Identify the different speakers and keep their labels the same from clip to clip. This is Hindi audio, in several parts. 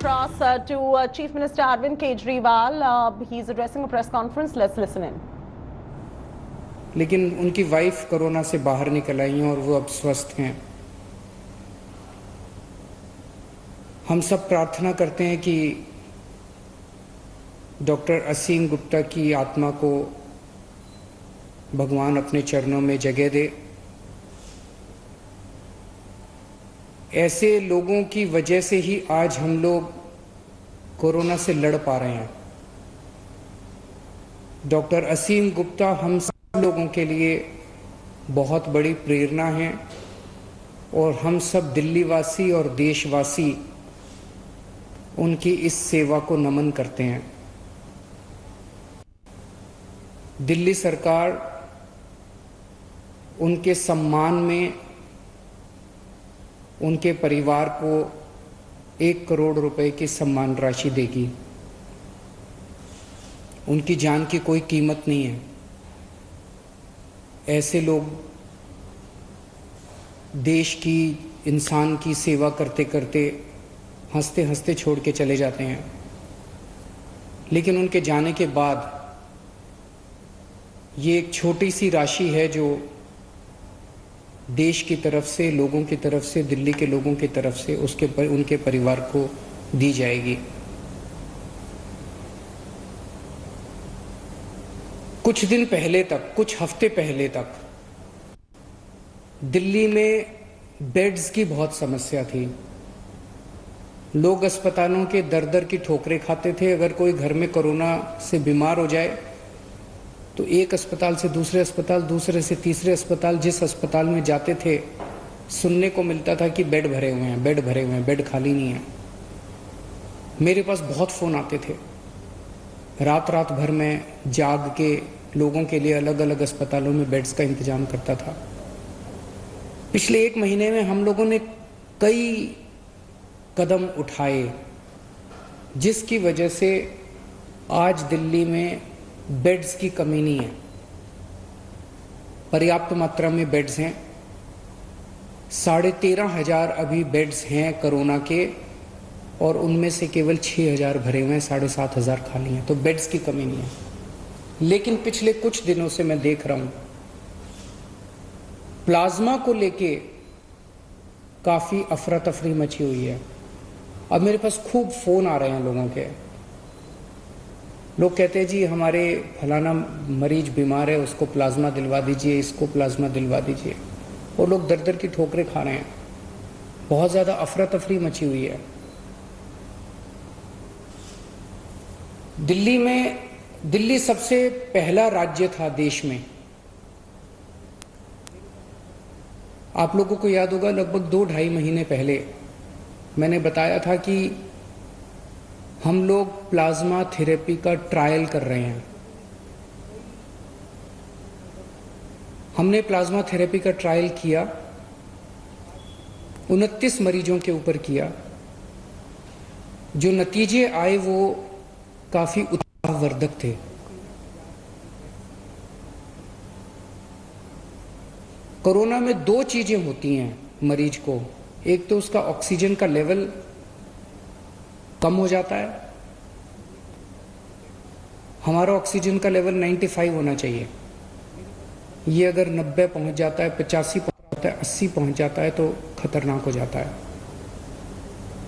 Speaker 1: across to Chief Minister Arvind Kejriwal. He's addressing a press conference. Let's listen in.
Speaker 2: लेकिन उनकी वाइफ कोरोना से बाहर निकल आई हैं और वो अब स्वस्थ हैं। हम सब प्रार्थना करते हैं कि डॉक्टर असीम गुप्ता की आत्मा को भगवान अपने चरणों में जगह दे। ऐसे लोगों की वजह से ही आज हम लोग कोरोना से लड़ पा रहे हैं। डॉक्टर असीम गुप्ता हम सब लोगों के लिए बहुत बड़ी प्रेरणा हैं और हम सब दिल्ली वासी और देशवासी उनकी इस सेवा को नमन करते हैं। दिल्ली सरकार उनके सम्मान में उनके परिवार को 1 करोड़ रुपए की सम्मान राशि देगी। उनकी जान की कोई कीमत नहीं है। ऐसे लोग देश की, इंसान की सेवा करते करते हंसते हंसते छोड़ के चले जाते हैं, लेकिन उनके जाने के बाद ये एक छोटी सी राशि है जो देश की तरफ से, लोगों की तरफ से, दिल्ली के लोगों की तरफ से उनके परिवार को दी जाएगी। कुछ दिन पहले तक, कुछ हफ्ते पहले तक दिल्ली में बेड्स की बहुत समस्या थी। लोग अस्पतालों के दर दर की ठोकरें खाते थे। अगर कोई घर में कोरोना से बीमार हो जाए तो एक अस्पताल से दूसरे अस्पताल, दूसरे से तीसरे अस्पताल, जिस अस्पताल में जाते थे सुनने को मिलता था कि बेड भरे हुए हैं, बेड भरे हुए हैं, बेड खाली नहीं है। मेरे पास बहुत फ़ोन आते थे। रात रात भर में जाग के लोगों के लिए अलग अलग अस्पतालों में बेड्स का इंतजाम करता था। पिछले 1 महीने में हम लोगों ने कई कदम उठाए जिसकी वजह से आज दिल्ली में बेड्स की कमी नहीं है। पर्याप्त मात्रा में बेड्स हैं। 13,500 अभी बेड्स हैं कोरोना के, और उनमें से केवल 6,000 भरे हुए हैं, 7,500 खाली हैं। तो बेड्स की कमी नहीं है। लेकिन पिछले कुछ दिनों से मैं देख रहा हूं प्लाज्मा को लेके काफी अफरा तफरी मची हुई है। अब मेरे पास खूब फोन आ रहे हैं लोगों के। लोग कहते हैं जी हमारे फलाना मरीज बीमार है, उसको प्लाज्मा दिलवा दीजिए, इसको प्लाज्मा दिलवा दीजिए। और लोग दर दर की ठोकरें खा रहे हैं। बहुत ज़्यादा अफरा तफरी मची हुई है। दिल्ली सबसे पहला राज्य था देश में। आप लोगों को याद होगा लगभग 2-2.5 महीने पहले मैंने बताया था कि हम लोग प्लाज्मा थेरेपी का ट्रायल कर रहे हैं। हमने प्लाज्मा थेरेपी का ट्रायल किया, 29 मरीजों के ऊपर किया। जो नतीजे आए वो काफी उत्साहवर्धक थे। कोरोना में 2 चीजें होती हैं मरीज को। एक तो उसका ऑक्सीजन का लेवल कम हो जाता है। हमारा ऑक्सीजन का लेवल 95 होना चाहिए। ये अगर 90 पहुंच जाता है, 85 पहुंच जाता है, 80 पहुंच जाता है तो खतरनाक हो जाता है।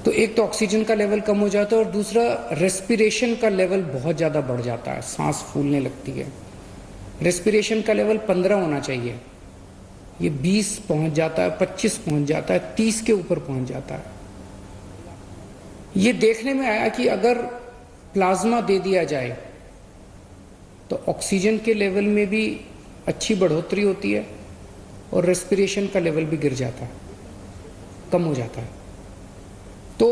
Speaker 2: तो एक तो ऑक्सीजन का लेवल कम हो जाता है और दूसरा रेस्पिरेशन का लेवल बहुत ज़्यादा बढ़ जाता है, सांस फूलने लगती है। रेस्पिरेशन का लेवल 15 होना चाहिए, ये 20 पहुंच जाता है, 25 पहुंच जाता है, 30 के ऊपर पहुंच जाता है। ये देखने में आया कि अगर प्लाज्मा दे दिया जाए तो ऑक्सीजन के लेवल में भी अच्छी बढ़ोतरी होती है और रेस्पिरेशन का लेवल भी गिर जाता है, कम हो जाता है। तो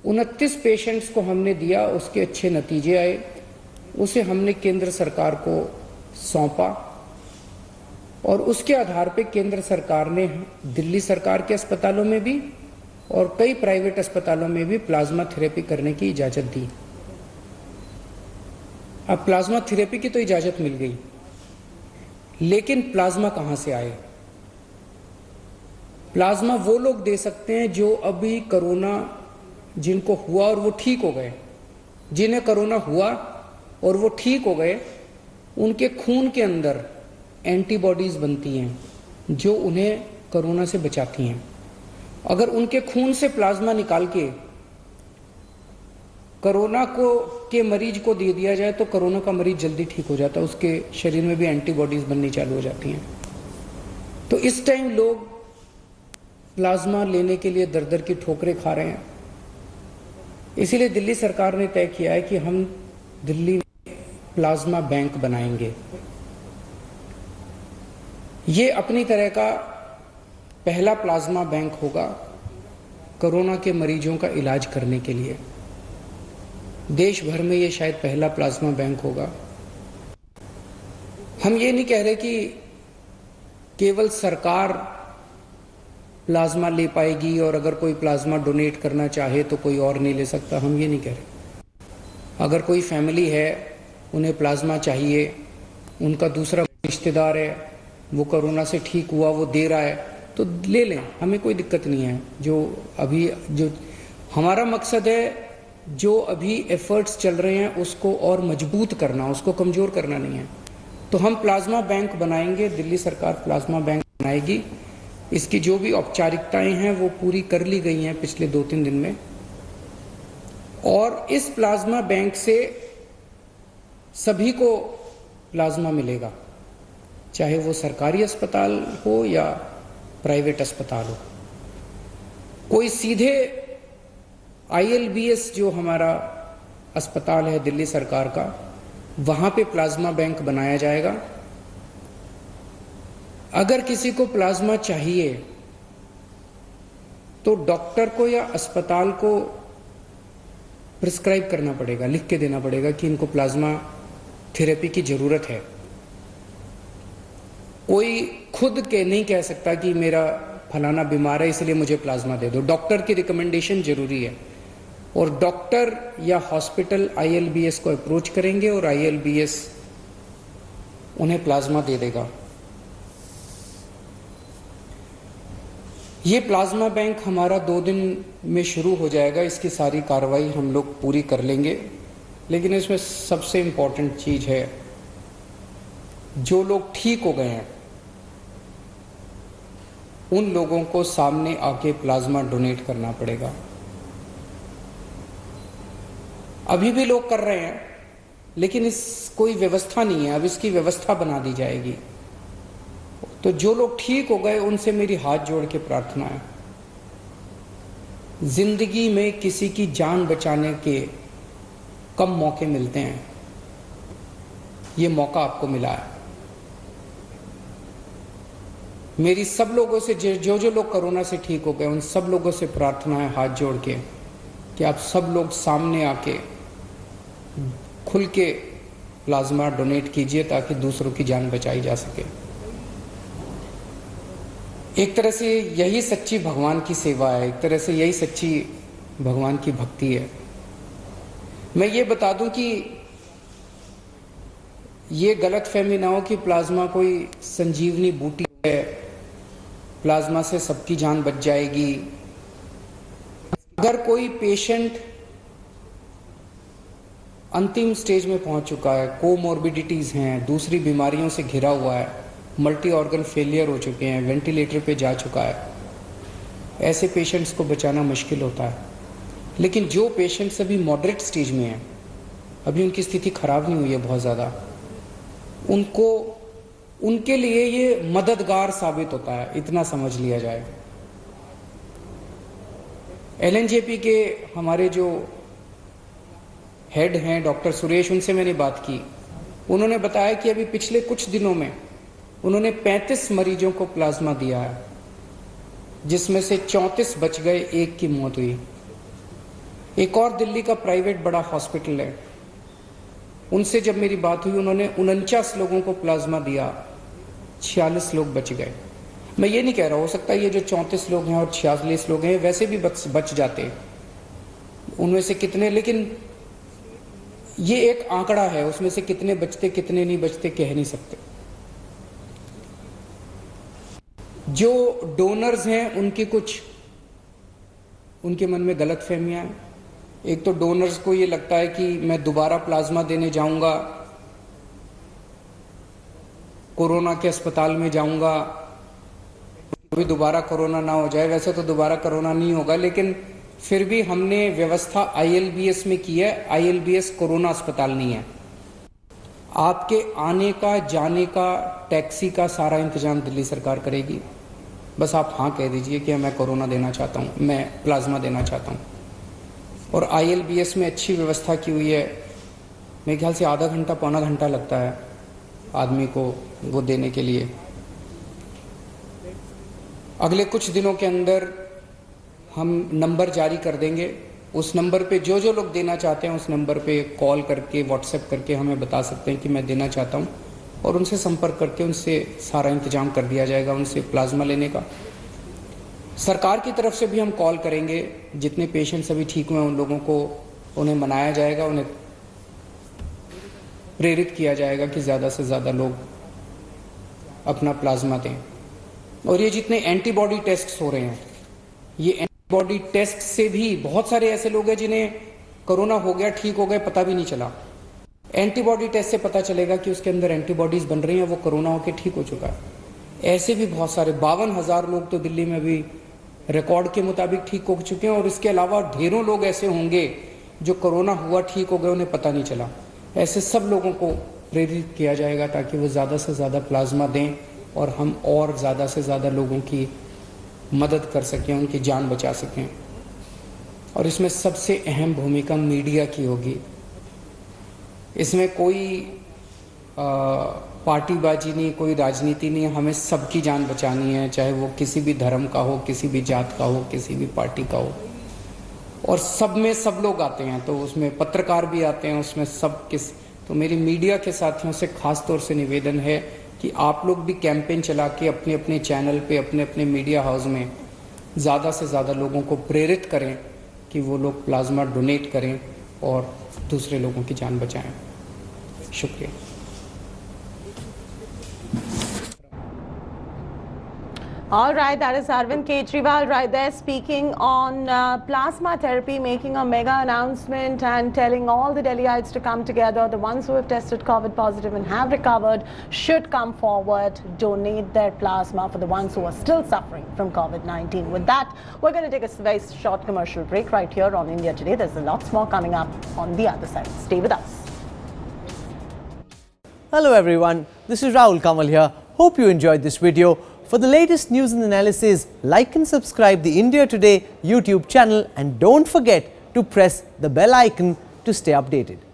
Speaker 2: 29 पेशेंट्स को हमने दिया, उसके अच्छे नतीजे आए। उसे हमने केंद्र सरकार को सौंपा और उसके आधार पे केंद्र सरकार ने दिल्ली सरकार के अस्पतालों में भी और कई प्राइवेट अस्पतालों में भी प्लाज्मा थेरेपी करने की इजाजत दी। अब प्लाज्मा थेरेपी की तो इजाजत मिल गई, लेकिन प्लाज्मा कहां से आए? प्लाज्मा वो लोग दे सकते हैं जो अभी कोरोना जिनको हुआ और वो ठीक हो गए, जिन्हें कोरोना हुआ और वो ठीक हो गए, उनके खून के अंदर एंटीबॉडीज बनती हैं जो उन्हें कोरोना से बचाती हैं। अगर उनके खून से प्लाज्मा निकाल के कोरोना के मरीज को दे दिया जाए तो कोरोना का मरीज जल्दी ठीक हो जाता है, उसके शरीर में भी एंटीबॉडीज बननी चालू हो जाती हैं। तो इस टाइम लोग प्लाज्मा लेने के लिए दर दर की ठोकरें खा रहे हैं। इसीलिए दिल्ली सरकार ने तय किया है कि हम दिल्ली में प्लाज्मा बैंक बनाएंगे। ये अपनी तरह का पहला प्लाज्मा बैंक होगा कोरोना के मरीजों का इलाज करने के लिए। देश भर में ये शायद पहला प्लाज्मा बैंक होगा। हम ये नहीं कह रहे कि केवल सरकार प्लाज्मा ले पाएगी और अगर कोई प्लाज्मा डोनेट करना चाहे तो कोई और नहीं ले सकता, हम ये नहीं कह रहे। अगर कोई फैमिली है, उन्हें प्लाज्मा चाहिए, उनका दूसरा रिश्तेदार है, वो कोरोना से ठीक हुआ, वो दे रहा है, तो ले लें, हमें कोई दिक्कत नहीं है। जो हमारा मकसद है, जो अभी एफर्ट्स चल रहे हैं उसको और मजबूत करना, उसको कमज़ोर करना नहीं है। तो हम प्लाज्मा बैंक बनाएंगे, दिल्ली सरकार प्लाज्मा बैंक बनाएगी। इसकी जो भी औपचारिकताएं हैं वो पूरी कर ली गई हैं पिछले 2-3 दिन में, और इस प्लाज्मा बैंक से सभी को प्लाज्मा मिलेगा, चाहे वो सरकारी अस्पताल हो या प्राइवेट अस्पताल हो। कोई सीधे ILBS जो हमारा अस्पताल है दिल्ली सरकार का, वहां पे प्लाज्मा बैंक बनाया जाएगा। अगर किसी को प्लाज्मा चाहिए तो डॉक्टर को या अस्पताल को प्रिस्क्राइब करना पड़ेगा, लिख के देना पड़ेगा कि इनको प्लाज्मा थेरेपी की जरूरत है। कोई खुद के नहीं कह सकता कि मेरा फलाना बीमार है इसलिए मुझे प्लाज्मा दे दो। डॉक्टर की रिकमेंडेशन जरूरी है, और डॉक्टर या हॉस्पिटल ILBS को अप्रोच करेंगे और ILBS उन्हें प्लाज्मा दे देगा। ये प्लाज्मा बैंक हमारा 2 दिन में शुरू हो जाएगा। इसकी सारी कार्रवाई हम लोग पूरी कर लेंगे, लेकिन इसमें सबसे इम्पोर्टेंट चीज है, जो लोग ठीक हो गए हैं उन लोगों को सामने आके प्लाज्मा डोनेट करना पड़ेगा। अभी भी लोग कर रहे हैं, लेकिन इस कोई व्यवस्था नहीं है, अब इसकी व्यवस्था बना दी जाएगी। तो जो लोग ठीक हो गए उनसे मेरी हाथ जोड़ के प्रार्थना है, जिंदगी में किसी की जान बचाने के कम मौके मिलते हैं, ये मौका आपको मिला है। मेरी सब लोगों से जो लोग कोरोना से ठीक हो गए उन सब लोगों से प्रार्थना है हाथ जोड़ के कि आप सब लोग सामने आके खुल के प्लाज्मा डोनेट कीजिए ताकि दूसरों की जान बचाई जा सके। एक तरह से यही सच्ची भगवान की सेवा है, एक तरह से यही सच्ची भगवान की भक्ति है। मैं ये बता दूं कि ये गलतफहमी ना हो कि प्लाज्मा कोई संजीवनी बूटी है, प्लाज्मा से सबकी जान बच जाएगी। अगर कोई पेशेंट अंतिम स्टेज में पहुंच चुका है, कोमॉर्बिडिटीज हैं, दूसरी बीमारियों से घिरा हुआ है, मल्टी ऑर्गन फेलियर हो चुके हैं, वेंटिलेटर पे जा चुका है, ऐसे पेशेंट्स को बचाना मुश्किल होता है। लेकिन जो पेशेंट्स अभी मॉडरेट स्टेज में हैं, अभी उनकी स्थिति खराब नहीं हुई है बहुत ज़्यादा, उनके लिए ये मददगार साबित होता है, इतना समझ लिया जाए। LNJP के हमारे जो हेड हैं डॉक्टर सुरेश, उनसे मैंने बात की। उन्होंने बताया कि अभी पिछले कुछ दिनों में उन्होंने 35 मरीजों को प्लाज्मा दिया है, जिसमें से 34 बच गए, 1 की मौत हुई। एक और दिल्ली का प्राइवेट बड़ा हॉस्पिटल है, उनसे जब मेरी बात हुई उन्होंने 49 लोगों को प्लाज्मा दिया, 46 लोग बच गए। मैं ये नहीं कह रहा, हो सकता है ये जो 34 लोग हैं और 46 लोग हैं वैसे भी बच जाते, उनमें से कितने, लेकिन ये एक आंकड़ा है, उसमें से कितने बचते कितने नहीं बचते कह नहीं सकते। जो डोनर्स हैं उनके मन में गलतफहमियां हैं, एक तो डोनर्स को ये लगता है कि मैं दोबारा प्लाज्मा देने जाऊंगा, कोरोना के अस्पताल में जाऊंगा, अभी दोबारा कोरोना ना हो जाए। वैसे तो दोबारा कोरोना नहीं होगा, लेकिन फिर भी हमने व्यवस्था ILBS में की है। ILBS कोरोना अस्पताल नहीं है। आपके आने का, जाने का, टैक्सी का सारा इंतजाम दिल्ली सरकार करेगी। बस आप हाँ कह दीजिए कि मैं कोरोना देना चाहता हूँ, मैं प्लाज्मा देना चाहता हूँ। और ILBS में अच्छी व्यवस्था की हुई है। मेरे ख्याल से आधा घंटा पौना घंटा लगता है आदमी को वो देने के लिए। अगले कुछ दिनों के अंदर हम नंबर जारी कर देंगे। उस नंबर पे जो जो लोग देना चाहते हैं उस नंबर पे कॉल करके, व्हाट्सएप करके हमें बता सकते हैं कि मैं देना चाहता हूं, और उनसे संपर्क करके उनसे सारा इंतजाम कर दिया जाएगा उनसे प्लाज्मा लेने का। सरकार की तरफ से भी हम कॉल करेंगे। जितने पेशेंट्स अभी ठीक हुए उन लोगों को, उन्हें मनाया जाएगा, उन्हें प्रेरित किया जाएगा कि ज़्यादा से ज़्यादा लोग अपना प्लाज्मा दें। और ये जितने एंटीबॉडी टेस्ट हो रहे हैं, ये एंटीबॉडी टेस्ट से भी बहुत सारे ऐसे लोग हैं जिन्हें कोरोना हो गया, ठीक हो गए, पता भी नहीं चला। एंटीबॉडी टेस्ट से पता चलेगा कि उसके अंदर एंटीबॉडीज बन रही हैं, वो कोरोना होकर ठीक हो चुका है। ऐसे भी बहुत सारे 52,000 लोग तो दिल्ली में भी रिकॉर्ड के मुताबिक ठीक हो चुके हैं, और इसके अलावा ढेरों लोग ऐसे होंगे जो कोरोना हुआ, ठीक हो गए, उन्हें पता नहीं चला। ऐसे सब लोगों को प्रेरित किया जाएगा ताकि वो ज़्यादा से ज़्यादा प्लाज्मा दें और हम और ज़्यादा से ज़्यादा लोगों की मदद कर सकें, उनकी जान बचा सकें। और इसमें सबसे अहम भूमिका मीडिया की होगी। इसमें कोई पार्टीबाजी नहीं, कोई राजनीति नहीं। हमें सबकी जान बचानी है, चाहे वो किसी भी धर्म का हो, किसी भी जात का हो, किसी भी पार्टी का हो। और सब में सब लोग आते हैं, तो उसमें पत्रकार भी आते हैं, उसमें सब किस। तो मेरी मीडिया के साथियों से खास तौर से निवेदन है कि आप लोग भी कैंपेन चला के अपने अपने चैनल पे, अपने अपने मीडिया हाउस में ज़्यादा से ज़्यादा लोगों को प्रेरित करें कि वो लोग प्लाज्मा डोनेट करें और दूसरे लोगों की जान बचाएं। शुक्रिया।
Speaker 1: All right, that is Arvind Kejriwal right there speaking on plasma therapy, making a mega announcement and telling all the Delhiites to come together. The ones who have tested COVID positive and have recovered should come forward, donate their plasma for the ones who are still suffering from COVID-19. With that, we're going to take a very short commercial break right here on India Today. There's lots more coming up on the other side. Stay with us.
Speaker 3: Hello everyone, this is Rahul Kamal here. Hope you enjoyed this video. For the latest news and analysis, like and subscribe the India Today YouTube channel, and don't forget to press the bell icon to stay updated.